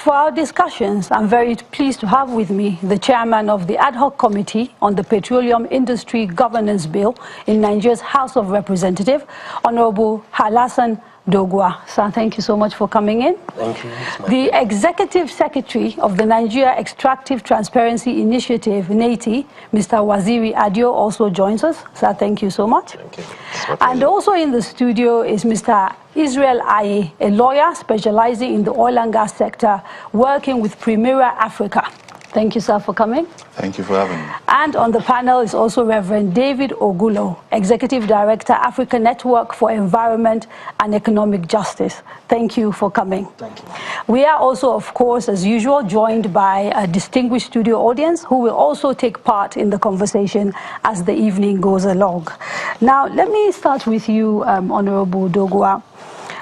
for our discussions, I'm very pleased to have with me the chairman of the Ad Hoc Committee on the Petroleum Industry Governance Bill in Nigeria's House of Representatives, Honorable Halassan Doguwa. Sir, thank you so much for coming in. Thank you. The Executive Secretary of the Nigeria Extractive Transparency Initiative, NETI, Mr. Waziri Adio, also joins us. Sir, thank you so much. Thank you. And also in the studio is Mr. Israel Aye, a lawyer specializing in the oil and gas sector, working with Primera Africa. Thank you, sir, for coming. Thank you for having me. And on the panel is also Reverend David Ugolor, Executive Director, Africa Network for Environment and Economic Justice. Thank you for coming. Thank you. We are also, of course, as usual, joined by a distinguished studio audience who will also take part in the conversation as the evening goes along. Now, let me start with you, Honorable Doguwa.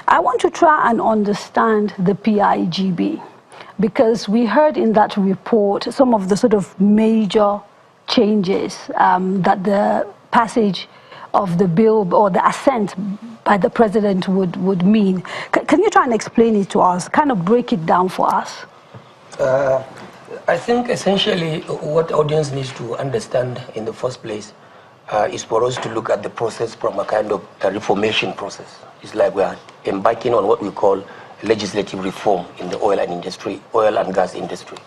I want to try and understand the PIGB, because we heard in that report some of the sort of major changes that the passage of the bill or the assent by the president would mean. Can you try and explain it to us, kind of break it down for us? I think essentially what audience needs to understand in the first place is for us to look at the process from a kind of a reformation process. It's like we are embarking on what we call legislative reform in the oil and gas industry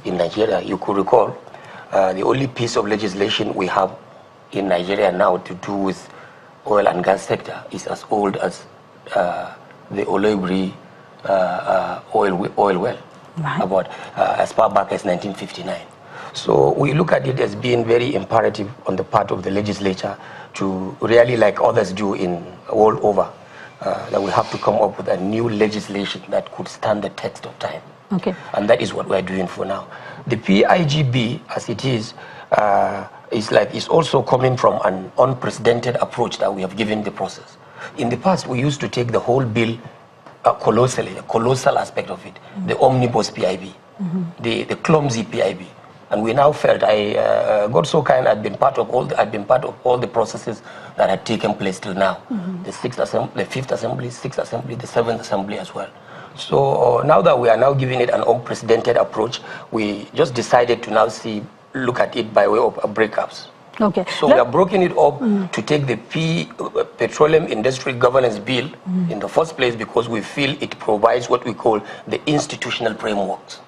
in Nigeria. You could recall the only piece of legislation we have in Nigeria now to do with oil and gas sector is as old as the Olobri oil well, right, about as far back as 1959. So we look at it as being very imperative on the part of the legislature to really, like others do in all over, that we have to come up with a new legislation that could stand the test of time. Okay. And that is what we're doing for now. The PIGB, as it is also coming from an unprecedented approach that we have given the process. In the past, we used to take the whole bill colossally, the colossal aspect of it, the omnibus PIB, the clumsy PIB. And we now felt, God so kind, I'd been part of all the processes that had taken place till now. The 6th Assembly, the 5th Assembly, 6th Assembly, the 7th Assembly as well. So now that we are now giving it an unprecedented approach, we just decided to now look at it by way of breakups. Okay. So we have broken it up to take the Petroleum Industry Governance Bill in the first place because we feel it provides what we call the institutional frameworks.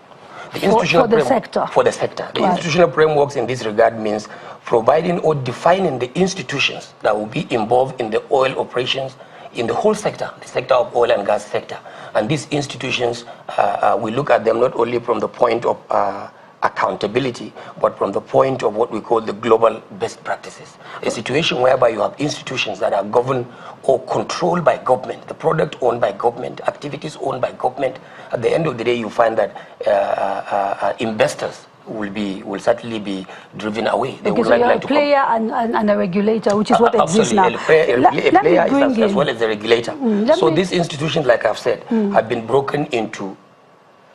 For the sector. For the sector. The institutional frameworks in this regard means providing or defining the institutions that will be involved in the oil operations in the whole sector, the sector of oil and gas sector. And these institutions, we look at them not only from the point of accountability, but from the point of what we call the global best practices. A situation whereby you have institutions that are governed or controlled by government, the product owned by government, activities owned by government. At the end of the day, you find that investors will certainly be driven away. They because you're a player and a regulator, which is what exists now. Absolutely, a player is as well as a regulator. So these institutions, like I've said, have been broken into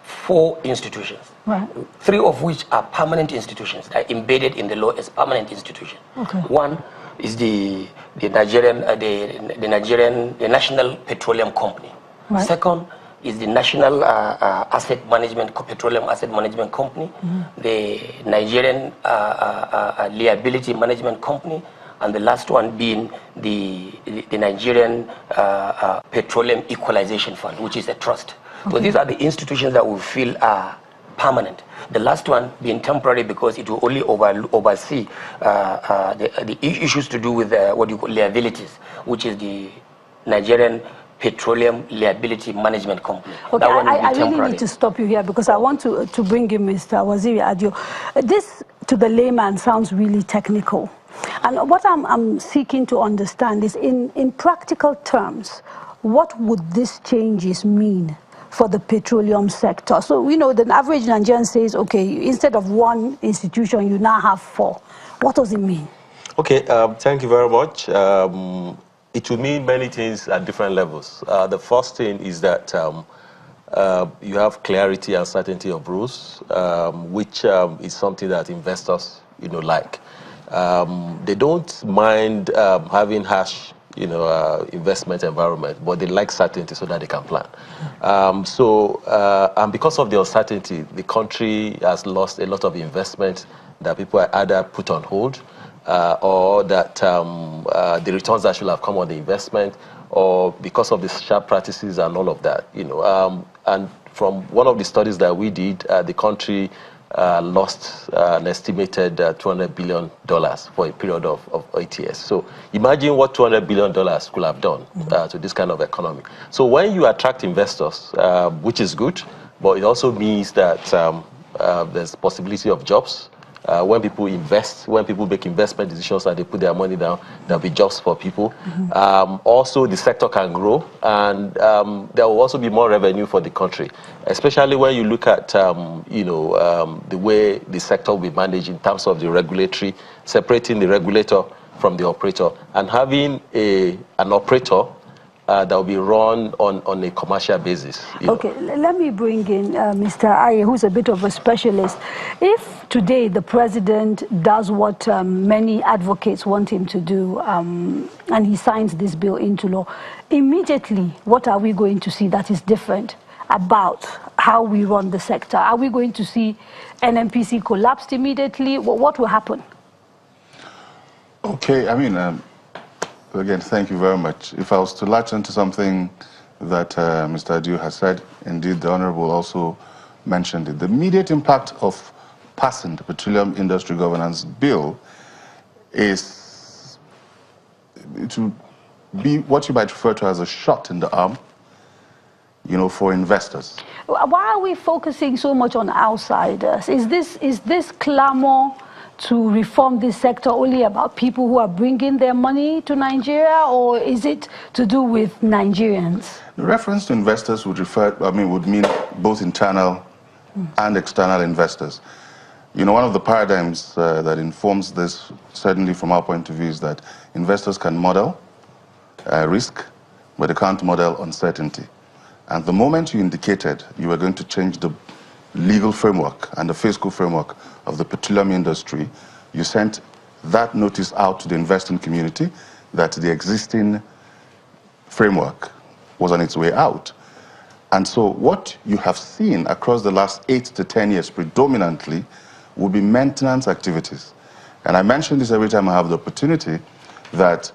4 institutions, right, 3 of which are permanent institutions, are embedded in the law as permanent institutions. Okay. One is the National Petroleum Company. Right. Second is the National Petroleum Asset Management Company, the Nigerian Liability Management Company, and the last one being the Nigerian Petroleum Equalization Fund, which is a trust. Okay. So these are the institutions that we feel are permanent. The last one being temporary because it will only oversee the issues to do with what you call liabilities, which is the Nigerian Petroleum Liability Management Company. Okay, I really need to stop you here because I want to bring in Mr. Waziri Adio. This, to the layman, sounds really technical. And what I'm seeking to understand is, in practical terms, what would these changes mean for the petroleum sector? So, you know, the average Nigerian says, okay, instead of 1 institution, you now have 4. What does it mean? Okay, thank you very much. It will mean many things at different levels. The first thing is that you have clarity and certainty of rules, which is something that investors, like. They don't mind having harsh investment environment, but they like certainty so that they can plan. And because of the uncertainty, the country has lost a lot of investment that people are either put on hold or that the returns that should have come on the investment, or because of the sharp practices and all of that. And from one of the studies that we did, the country lost an estimated $200 billion for a period of 8 years. So imagine what $200 billion could have done to this kind of economy. So when you attract investors, which is good, but it also means that there's possibility of jobs. When people invest, when people make investment decisions and they put their money down, there'll be jobs for people. Also, the sector can grow, and there will also be more revenue for the country, especially when you look at the way the sector will be managed in terms of the regulatory, separating the regulator from the operator, and having an operator that will be run on a commercial basis. Okay, let me bring in Mr. Aye, who's a bit of a specialist. If today the president does what many advocates want him to do, and he signs this bill into law, immediately, what are we going to see that is different about how we run the sector? Are we going to see NNPC collapsed immediately? What will happen? Okay, I mean, again, thank you very much. If I was to latch into something that Mr. Adu has said, indeed, the Honorable also mentioned it. The immediate impact of passing the Petroleum Industry Governance Bill is to be what you might refer to as a shot in the arm, for investors. Why are we focusing so much on outsiders? Is this clamor to reform this sector only about people who are bringing their money to Nigeria, or is it to do with Nigerians? The reference to investors would mean both internal and external investors. One of the paradigms that informs this, certainly from our point of view, is that investors can model risk, but they can't model uncertainty. And the moment you indicated you were going to change the legal framework and the fiscal framework of the petroleum industry, you sent that notice out to the investing community that the existing framework was on its way out. And so what you have seen across the last 8 to 10 years predominantly will be maintenance activities. And I mention this every time I have the opportunity, that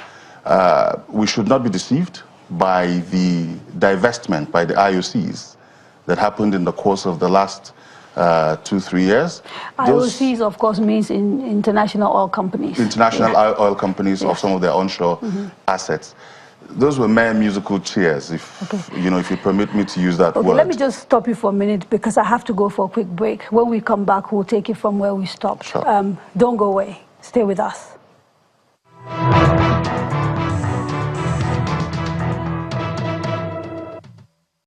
we should not be deceived by the divestment by the IOCs that happened in the course of the last 2-3 years. IOCs, of course, means international oil companies. International oil companies of some of their onshore assets. Those were mere musical chairs, if you permit me to use that word. Let me just stop you for a minute, because I have to go for a quick break. When we come back, we'll take it from where we stopped. Sure. Don't go away. Stay with us.